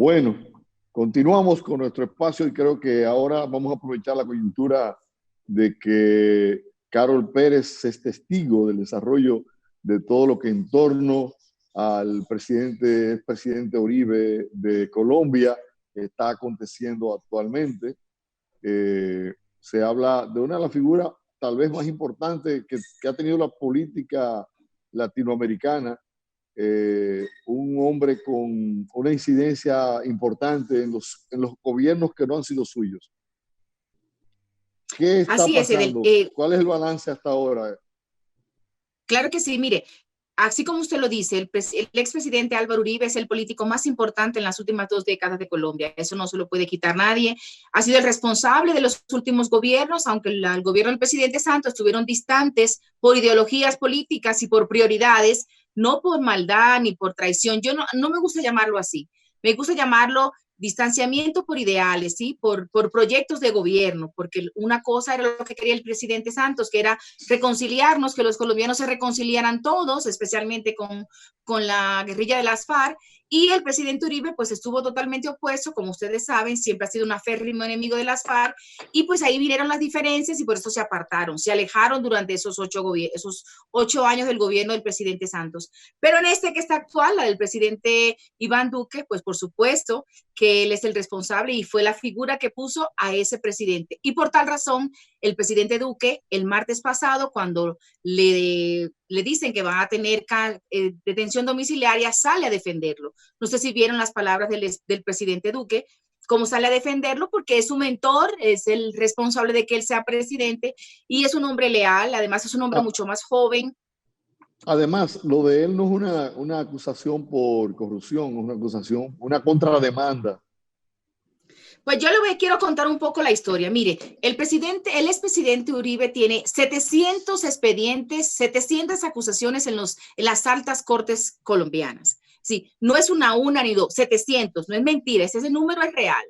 Bueno, continuamos con nuestro espacio y creo que ahora vamos a aprovechar la coyuntura de que Carol Pérez es testigo del desarrollo de todo lo que en torno al expresidente Uribe de Colombia está aconteciendo actualmente. Se habla de una de las figuras tal vez más importantes que ha tenido la política latinoamericana, un hombre con una incidencia importante en los gobiernos que no han sido suyos. ¿Qué está Así pasando? es, ¿Cuál es el balance hasta ahora? claro que sí, mire, así como usted lo dice, el expresidente Álvaro Uribe es el político más importante en las últimas 2 décadas de Colombia. Eso no se lo puede quitar nadie. Ha sido el responsable de los últimos gobiernos, aunque el gobierno del presidente Santos estuvieron distantes por ideologías políticas y por prioridades, no por maldad ni por traición. Yo no me gusta llamarlo así. Me gusta llamarlo distanciamiento por ideales, ¿sí? Por proyectos de gobierno, porque una cosa era lo que quería el presidente Santos, que era reconciliarnos, que los colombianos se reconciliaran todos, especialmente con la guerrilla de las FARC, y el presidente Uribe pues estuvo totalmente opuesto, como ustedes saben, siempre ha sido un aférrimo enemigo de las FARC, y pues ahí vinieron las diferencias y por eso se apartaron, se alejaron durante esos 8 años del gobierno del presidente Santos. Pero en este que está actual, la del presidente Iván Duque, pues por supuesto que él es el responsable y fue la figura que puso a ese presidente. Y por tal razón, el presidente Duque, el martes pasado, cuando le dicen que van a tener detención domiciliaria, sale a defenderlo. No sé si vieron las palabras del presidente Duque, cómo sale a defenderlo, porque es su mentor, es el responsable de que él sea presidente y es un hombre leal, además es un hombre mucho más joven. Además, lo de él no es una acusación por corrupción, es una acusación, una contrademanda. Pues yo quiero contar un poco la historia. Mire, el expresidente Uribe tiene 700 expedientes, 700 acusaciones en las altas cortes colombianas. Sí, no es una ni dos, 700, no es mentira, ese número es real.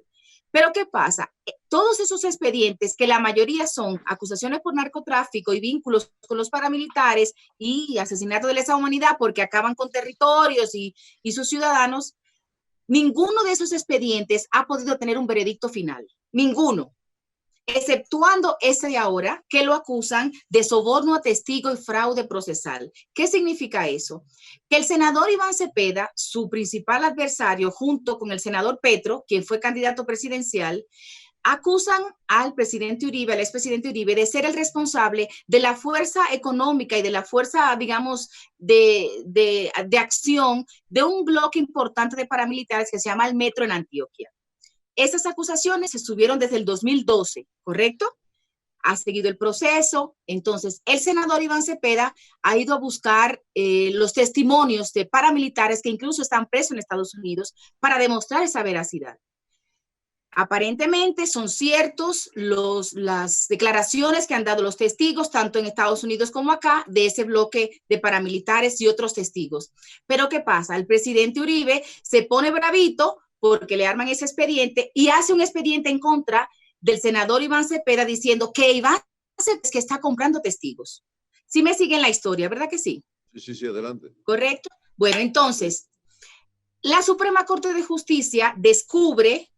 Pero ¿qué pasa? Todos esos expedientes, que la mayoría son acusaciones por narcotráfico y vínculos con los paramilitares y asesinato de lesa humanidad porque acaban con territorios y sus ciudadanos, ninguno de esos expedientes ha podido tener un veredicto final. Ninguno. Exceptuando ese de ahora, que lo acusan de soborno a testigo y fraude procesal. ¿Qué significa eso? Que el senador Iván Cepeda, su principal adversario, junto con el senador Petro, quien fue candidato presidencial, acusan al presidente Uribe, al expresidente Uribe, de ser el responsable de la fuerza económica y de la fuerza, digamos, de acción de un bloque importante de paramilitares que se llama el Metro en Antioquia. Esas acusaciones estuvieron desde el 2012, ¿correcto? Ha seguido el proceso. Entonces, el senador Iván Cepeda ha ido a buscar los testimonios de paramilitares que incluso están presos en Estados Unidos para demostrar esa veracidad. Aparentemente son ciertos las declaraciones que han dado los testigos, tanto en Estados Unidos como acá, de ese bloque de paramilitares y otros testigos. Pero ¿qué pasa? El presidente Uribe se pone bravito porque le arman ese expediente y hace un expediente en contra del senador Iván Cepeda diciendo que Iván Cepeda es que está comprando testigos. Sí me siguen la historia, ¿verdad que sí? Sí, adelante. ¿Correcto? Bueno, entonces, la Suprema Corte de Justicia descubre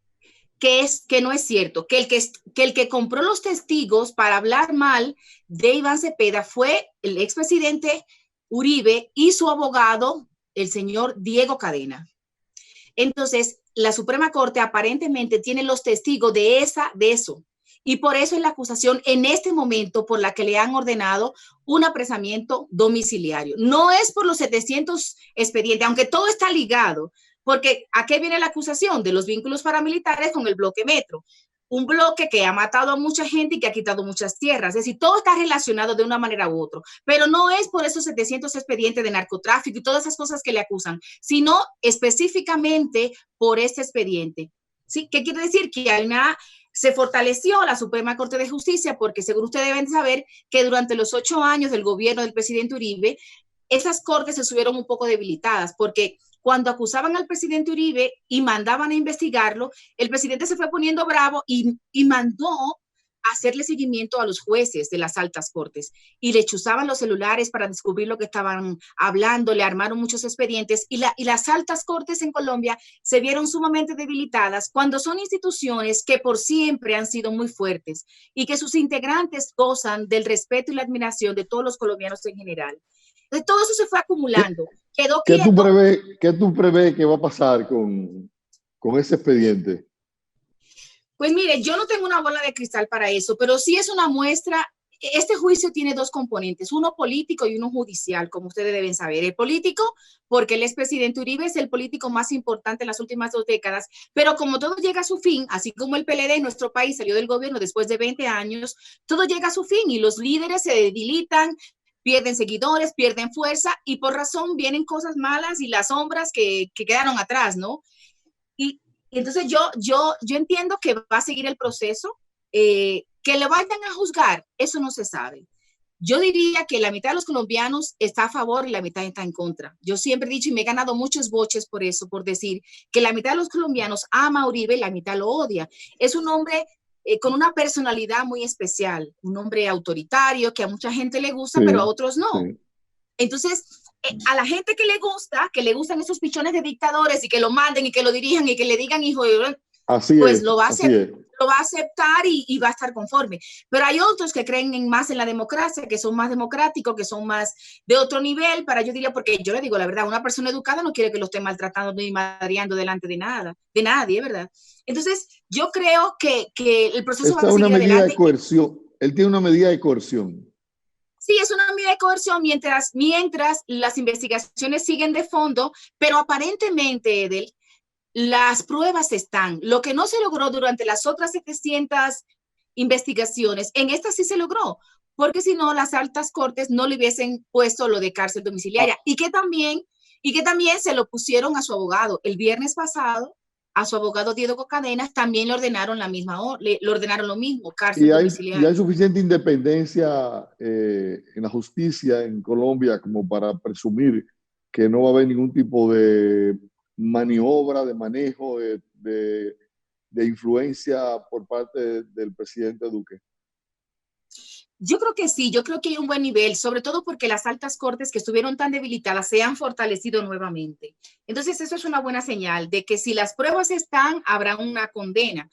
que no es cierto, que el que compró los testigos para hablar mal de Iván Cepeda fue el expresidente Uribe y su abogado, el señor Diego Cadena. Entonces, la Suprema Corte aparentemente tiene los testigos de eso. Y por eso es la acusación en este momento por la que le han ordenado un apresamiento domiciliario. No es por los 700 expedientes, aunque todo está ligado. Porque ¿a qué viene la acusación? De los vínculos paramilitares con el bloque Metro. Un bloque que ha matado a mucha gente y que ha quitado muchas tierras. Es decir, todo está relacionado de una manera u otra. Pero no es por esos 700 expedientes de narcotráfico y todas esas cosas que le acusan, sino específicamente por este expediente. ¿Sí? ¿Qué quiere decir? Que se fortaleció la Suprema Corte de Justicia porque, según ustedes deben saber, que durante los 8 años del gobierno del presidente Uribe, esas cortes se estuvieron un poco debilitadas porque cuando acusaban al presidente Uribe y mandaban a investigarlo, el presidente se fue poniendo bravo y mandó hacerle seguimiento a los jueces de las altas cortes y le chuzaban los celulares para descubrir lo que estaban hablando, le armaron muchos expedientes y las altas cortes en Colombia se vieron sumamente debilitadas cuando son instituciones que por siempre han sido muy fuertes y que sus integrantes gozan del respeto y la admiración de todos los colombianos en general. Entonces, todo eso se fue acumulando. Quedó ¿Qué quieto. ¿Qué tú prevés que va a pasar con ese expediente? Pues mire, yo no tengo una bola de cristal para eso, pero sí es una muestra. Este juicio tiene dos componentes, uno político y uno judicial, como ustedes deben saber. El político, porque el expresidente Uribe es el político más importante en las últimas 2 décadas, pero como todo llega a su fin, así como el PLD en nuestro país salió del gobierno después de 20 años, todo llega a su fin y los líderes se debilitan, pierden seguidores, pierden fuerza y por razón vienen cosas malas y las sombras que quedaron atrás, ¿no? Y entonces yo entiendo que va a seguir el proceso, que le vayan a juzgar, eso no se sabe. Yo diría que la mitad de los colombianos está a favor y la mitad está en contra. Yo siempre he dicho y me he ganado muchos boches por eso, por decir que la mitad de los colombianos ama a Uribe y la mitad lo odia. Es un hombre con una personalidad muy especial, un hombre autoritario que a mucha gente le gusta, Sí, pero a otros no. sí. Entonces, a la gente que le gustan esos pichones de dictadores y que lo manden y que lo dirijan y que le digan hijo, Así pues es, lo va a así es. lo va a aceptar y va a estar conforme. Pero hay otros que creen más en la democracia, que son más democráticos, que son más de otro nivel, yo diría, porque yo le digo la verdad, una persona educada no quiere que lo esté maltratando ni madreando delante de nadie, ¿verdad? Entonces, yo creo que el proceso va Esa a es una seguir medida adelante. de coerción. Él tiene una medida de coerción. Sí, es una medida de coerción mientras las investigaciones siguen de fondo, pero aparentemente, Edel, las pruebas están. Lo que no se logró durante las otras 700 investigaciones, en esta sí se logró, porque si no, las altas cortes no le hubiesen puesto lo de cárcel domiciliaria y que también se lo pusieron a su abogado. El viernes pasado, a su abogado Diego Cadenas también le ordenaron le ordenaron lo mismo, cárcel Y hay domiciliaria. suficiente independencia en la justicia en Colombia como para presumir que no va a haber ningún tipo de maniobra, de manejo, de influencia por parte del presidente Duque. Yo creo que sí, yo creo que hay un buen nivel, sobre todo porque las altas cortes que estuvieron tan debilitadas se han fortalecido nuevamente. Entonces, eso es una buena señal de que si las pruebas están, habrá una condena.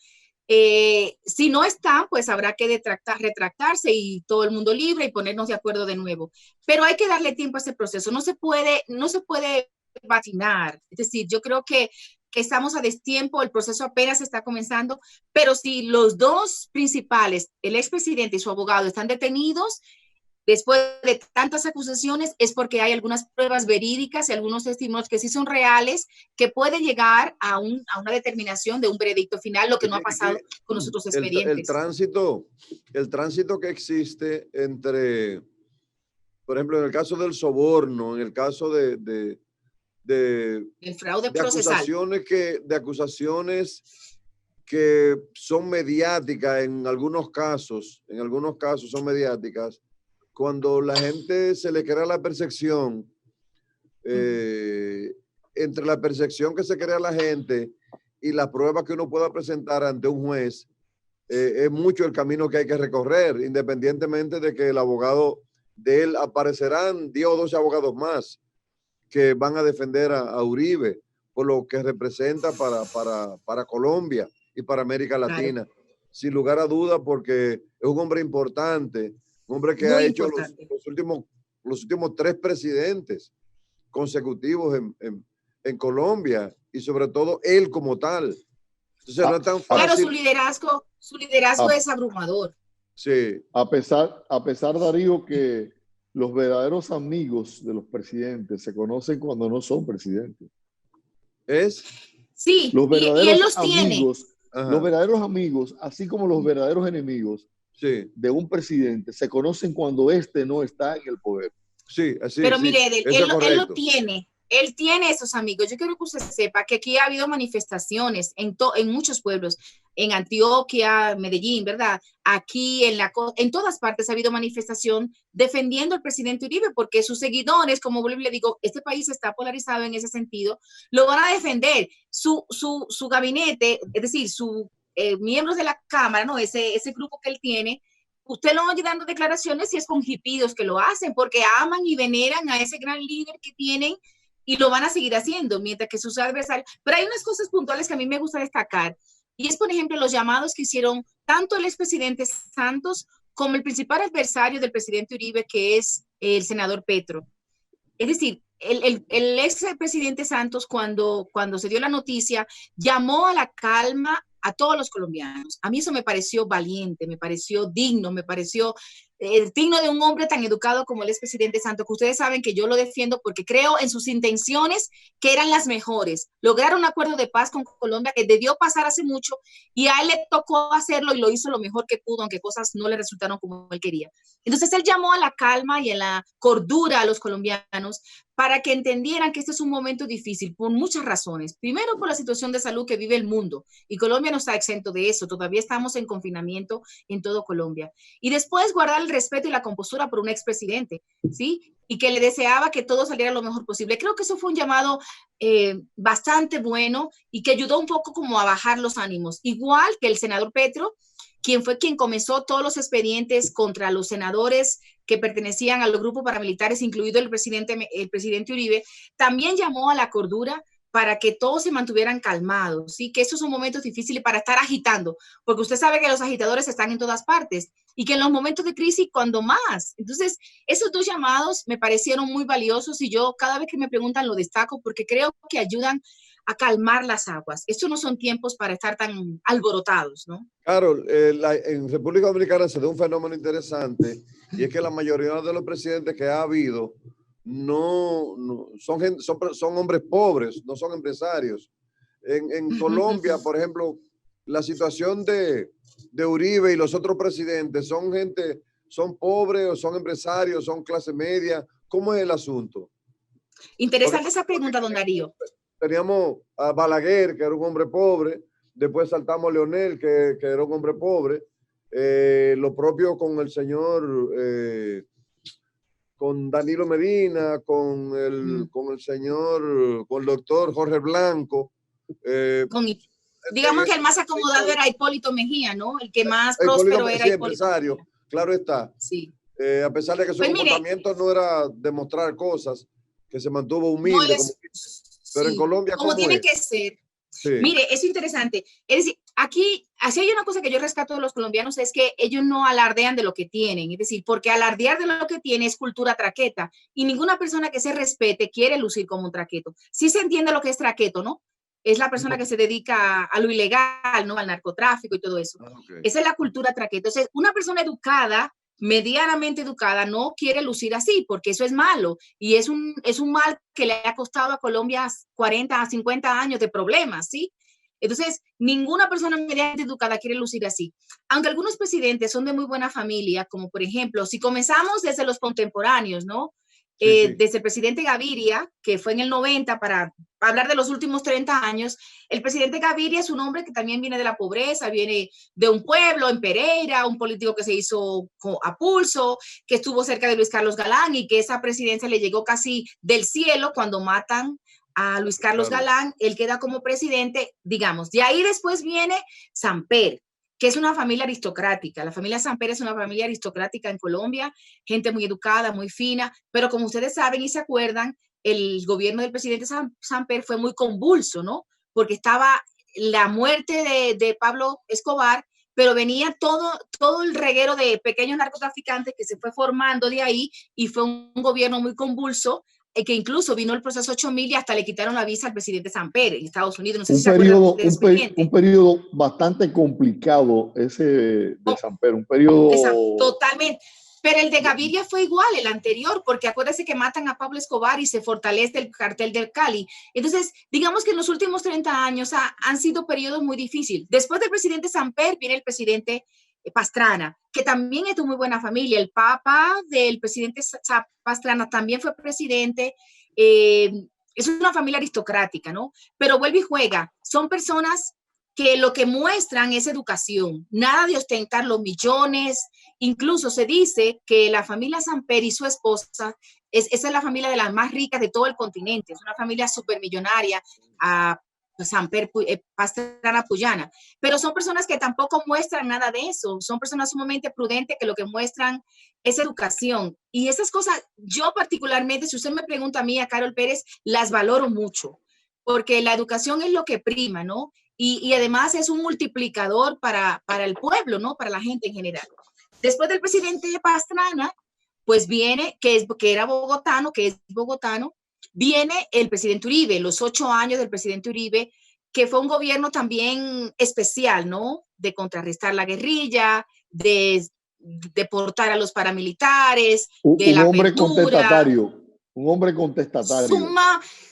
Si no están, pues habrá que retractarse y todo el mundo libre y ponernos de acuerdo de nuevo. Pero hay que darle tiempo a ese proceso. No se puede patinar. Es decir, yo creo que estamos a destiempo, el proceso apenas está comenzando, pero si los dos principales, el expresidente y su abogado, están detenidos después de tantas acusaciones, es porque hay algunas pruebas verídicas y algunos testimonios que sí son reales, que pueden llegar a una determinación de un veredicto final, lo que no ha pasado con los otros expedientes. El tránsito que existe entre, por ejemplo, en el caso del soborno, en el caso de el fraude procesal. De acusaciones que son mediáticas en algunos casos son mediáticas, cuando la gente se le crea la percepción, entre la percepción que se crea la gente y la prueba que uno pueda presentar ante un juez, es mucho el camino que hay que recorrer, independientemente de que el abogado de él aparecerán 10 o 12 abogados más que van a defender a Uribe por lo que representa para Colombia y para América Latina. Claro. Sin lugar a duda, porque es un hombre importante, un hombre que ha hecho los últimos 3 presidentes consecutivos en Colombia y sobre todo él como tal. Entonces no es tan fácil. Claro, su liderazgo es abrumador. Sí. A pesar, Darío, que los verdaderos amigos de los presidentes se conocen cuando no son presidentes. ¿Es? Sí, los verdaderos y él los amigos, tiene. Los verdaderos amigos, así como los verdaderos enemigos de un presidente, se conocen cuando éste no está en el poder. Sí, así. Pero sí, mire, él lo tiene. Él tiene esos amigos. Yo quiero que usted sepa que aquí ha habido manifestaciones en muchos pueblos, en Antioquia, Medellín, ¿verdad? Aquí en todas partes ha habido manifestación defendiendo al presidente Uribe, porque sus seguidores, como le digo, este país está polarizado en ese sentido, lo van a defender. Su gabinete, es decir, su miembros de la Cámara, ¿no? Ese grupo que él tiene, usted lo oye dando declaraciones y es con hipidos que lo hacen, porque aman y veneran a ese gran líder que tienen y lo van a seguir haciendo, mientras que sus adversarios. Pero hay unas cosas puntuales que a mí me gusta destacar, y es, por ejemplo, los llamados que hicieron tanto el expresidente Santos como el principal adversario del presidente Uribe, que es el senador Petro. Es decir, el expresidente Santos, cuando se dio la noticia, llamó a la calma a todos los colombianos. A mí eso me pareció valiente, me pareció digno, me pareció digno de un hombre tan educado como el expresidente Santos, que ustedes saben que yo lo defiendo porque creo en sus intenciones, que eran las mejores. Lograron un acuerdo de paz con Colombia que debió pasar hace mucho, y a él le tocó hacerlo y lo hizo lo mejor que pudo, aunque cosas no le resultaron como él quería. Entonces él llamó a la calma y a la cordura a los colombianos para que entendieran que este es un momento difícil por muchas razones. Primero, por la situación de salud que vive el mundo, y Colombia no está exento de eso. Todavía estamos en confinamiento en todo Colombia. Y después, guardar el respeto y la compostura por un expresidente, ¿sí? Y que le deseaba que todo saliera lo mejor posible. Creo que eso fue un llamado bastante bueno y que ayudó un poco como a bajar los ánimos. Igual que el senador Petro, quien fue quien comenzó todos los expedientes contra los senadores que pertenecían a los grupos paramilitares, incluido el presidente Uribe, también llamó a la cordura para que todos se mantuvieran calmados, ¿sí? Que esos son momentos difíciles para estar agitando, porque usted sabe que los agitadores están en todas partes y que en los momentos de crisis, cuando más. Entonces, esos dos llamados me parecieron muy valiosos y yo cada vez que me preguntan lo destaco porque creo que ayudan a calmar las aguas. Estos no son tiempos para estar tan alborotados, ¿no? Claro, en República Dominicana se da un fenómeno interesante, y es que la mayoría de los presidentes que ha habido son hombres pobres, no son empresarios. En Colombia, por ejemplo, la situación de Uribe y los otros presidentes son pobres o son empresarios, son clase media. ¿Cómo es el asunto? Interesante esa pregunta, don Darío. Teníamos a Balaguer, que era un hombre pobre, después saltamos a Leonel, que era un hombre pobre, lo propio con el señor, con Danilo Medina, con el doctor Jorge Blanco. Digamos que el más acomodado era Hipólito Mejía, ¿no? El que más próspero era Hipólito. Empresario, claro está. Sí. A pesar de que su comportamiento no era demostrar cosas, que se mantuvo humilde. Pero en Colombia, como tiene que ser. Sí. Mire, es interesante. Es decir, aquí, así hay una cosa que yo rescato de los colombianos, es que ellos no alardean de lo que tienen. Es decir, porque alardear de lo que tiene es cultura traqueta. Y ninguna persona que se respete quiere lucir como un traqueto. Sí se entiende lo que es traqueto, ¿no? Es la persona que se dedica a lo ilegal, ¿no? Al narcotráfico y todo eso. Okay. Esa es la cultura traqueta. Entonces, una persona educada, medianamente educada, no quiere lucir así, porque eso es malo, y es un mal que le ha costado a Colombia 40 a 50 años de problemas, ¿sí? Entonces, ninguna persona medianamente educada quiere lucir así. Aunque algunos presidentes son de muy buena familia, como por ejemplo, si comenzamos desde los contemporáneos, ¿no? Sí. Desde el presidente Gaviria, que fue en el 90, para hablar de los últimos 30 años, el presidente Gaviria es un hombre que también viene de la pobreza, viene de un pueblo en Pereira, un político que se hizo a pulso, que estuvo cerca de Luis Carlos Galán y que esa presidencia le llegó casi del cielo cuando matan a Luis Carlos Galán. Él queda como presidente, digamos. De ahí después viene Samper, que es una familia aristocrática. La familia Samper es una familia aristocrática en Colombia, gente muy educada, muy fina, pero como ustedes saben y se acuerdan, el gobierno del presidente Samper fue muy convulso, ¿no? Porque estaba la muerte de Pablo Escobar, pero venía todo el reguero de pequeños narcotraficantes que se fue formando de ahí, y fue un gobierno muy convulso, que incluso vino el proceso 8000 y hasta le quitaron la visa al presidente Samper en Estados Unidos. No sé si se acuerdan ustedes. Un periodo bastante complicado ese de Samper, un periodo... Totalmente. Pero el de Gaviria fue igual, el anterior, porque acuérdense que matan a Pablo Escobar y se fortalece el cartel del Cali. Entonces, digamos que en los últimos 30 años han sido periodos muy difíciles. Después del presidente Samper viene el presidente Pastrana, que también es de muy buena familia. El papá del presidente Pastrana también fue presidente. Es una familia aristocrática, ¿no? Pero vuelve y juega. Son personas que lo que muestran es educación, nada de ostentar los millones. Incluso se dice que la familia Samper y su esposa, esa es la familia de las más ricas de todo el continente, es una familia supermillonaria, Pastrana Puyana, pero son personas que tampoco muestran nada de eso, son personas sumamente prudentes que lo que muestran es educación. Y esas cosas, yo particularmente, si usted me pregunta a mí, a Carol Pérez, las valoro mucho, porque la educación es lo que prima, ¿no? Y además es un multiplicador para el pueblo, ¿no? Para la gente en general. Después del presidente Pastrana, pues viene, que era bogotano, que es bogotano, viene el presidente Uribe, los 8 años del presidente Uribe, que fue un gobierno también especial, ¿no? De contrarrestar la guerrilla, de deportar a los paramilitares, de la apertura. Un hombre contestatario.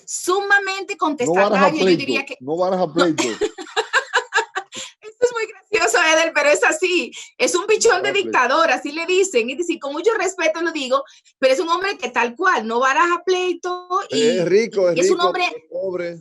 Sumamente No baraja contestatario. pleito, Yo diría que no baraja pleito. Esto es muy gracioso, Edel, pero es así. Es un bichón de dictador, así le dicen. Es decir, con mucho respeto lo digo, pero es un hombre que tal cual, no baraja pleito. Y es rico, es un hombre, es pobre.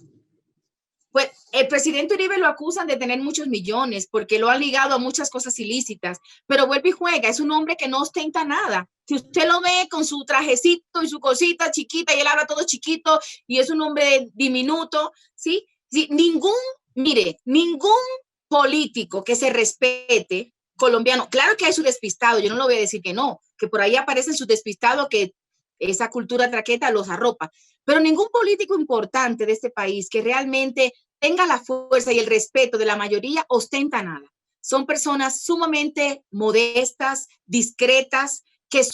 Pues el presidente Uribe lo acusan de tener muchos millones porque lo han ligado a muchas cosas ilícitas, pero vuelve y juega, es un hombre que no ostenta nada. Si usted lo ve con su trajecito y su cosita chiquita y él habla todo chiquito y es un hombre diminuto, ¿sí? Sí, ningún político que se respete colombiano, claro que hay su despistado, yo no lo voy a decir que no, que por ahí aparecen sus despistados que esa cultura traqueta los arropa, pero ningún político importante de este país que realmente tenga la fuerza y el respeto de la mayoría ostenta nada. Son personas sumamente modestas, discretas, que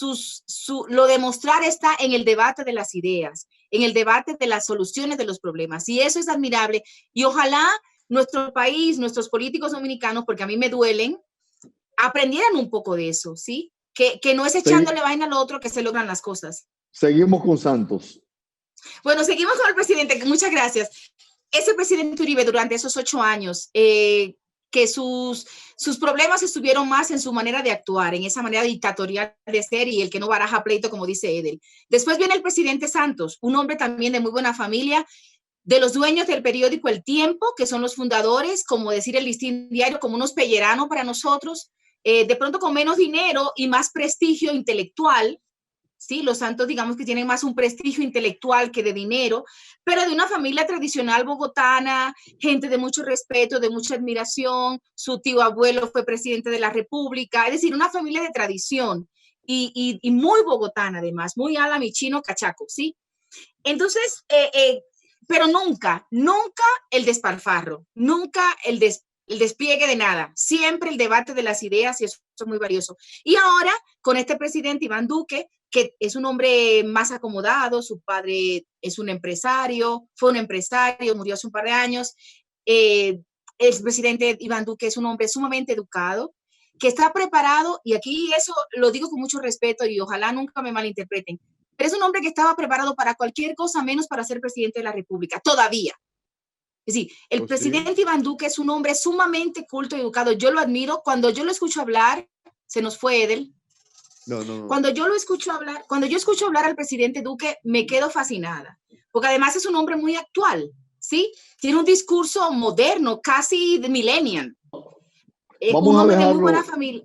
lo de mostrar está en el debate de las ideas, en el debate de las soluciones de los problemas. Y eso es admirable. Y ojalá nuestro país, nuestros políticos dominicanos, porque a mí me duelen, aprendieran un poco de eso, ¿sí? Que no es echándole vaina al otro que se logran las cosas. Seguimos con Santos. Bueno, seguimos con el presidente. Muchas gracias. Ese presidente Uribe durante esos 8 años, que sus problemas estuvieron más en su manera de actuar, en esa manera dictatorial de ser y el que no baraja pleito, como dice Edel. Después viene el presidente Santos, un hombre también de muy buena familia, de los dueños del periódico El Tiempo, que son los fundadores, como decir el Listín Diario, como unos pelleranos para nosotros, de pronto con menos dinero y más prestigio intelectual. Sí, los Santos, digamos que tienen más un prestigio intelectual que de dinero, pero de una familia tradicional bogotana, gente de mucho respeto, de mucha admiración. Su tío abuelo fue presidente de la República, es decir, una familia de tradición y muy bogotana además, muy ala mi chino cachaco, ¿sí? Entonces, pero nunca el desparfarro, nunca el despliegue de nada, siempre el debate de las ideas y eso es muy valioso. Y ahora, con este presidente Iván Duque, que es un hombre más acomodado, su padre es un empresario, fue un empresario, murió hace un par de años, el presidente Iván Duque es un hombre sumamente educado, que está preparado, y aquí eso lo digo con mucho respeto y ojalá nunca me malinterpreten, pero es un hombre que estaba preparado para cualquier cosa menos para ser presidente de la República, todavía. Es decir, el presidente Iván Duque es un hombre sumamente culto y educado. Yo lo admiro. Cuando yo lo escucho hablar, se nos fue Edel. No. Cuando yo escucho hablar al presidente Duque, me quedo fascinada. Porque además es un hombre muy actual, ¿sí? Tiene un discurso moderno, casi de millennial. Un hombre de muy buena familia.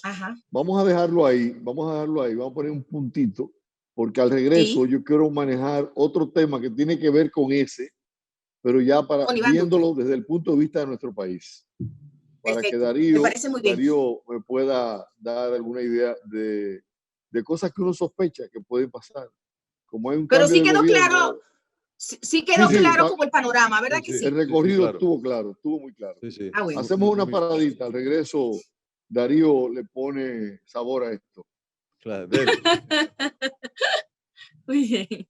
Ajá. Vamos a dejarlo ahí. Vamos a poner un puntito. Porque al regreso yo quiero manejar otro tema que tiene que ver con ese, pero ya viéndolo desde el punto de vista de nuestro país. Para que Darío me pueda dar alguna idea de cosas que uno sospecha que pueden pasar. Como hay un pero sí quedó claro, sí quedó claro como el panorama, ¿verdad que sí? El recorrido estuvo claro, estuvo muy claro. Bueno. Hacemos una paradita, al regreso Darío le pone sabor a esto. Claro. Muy bien.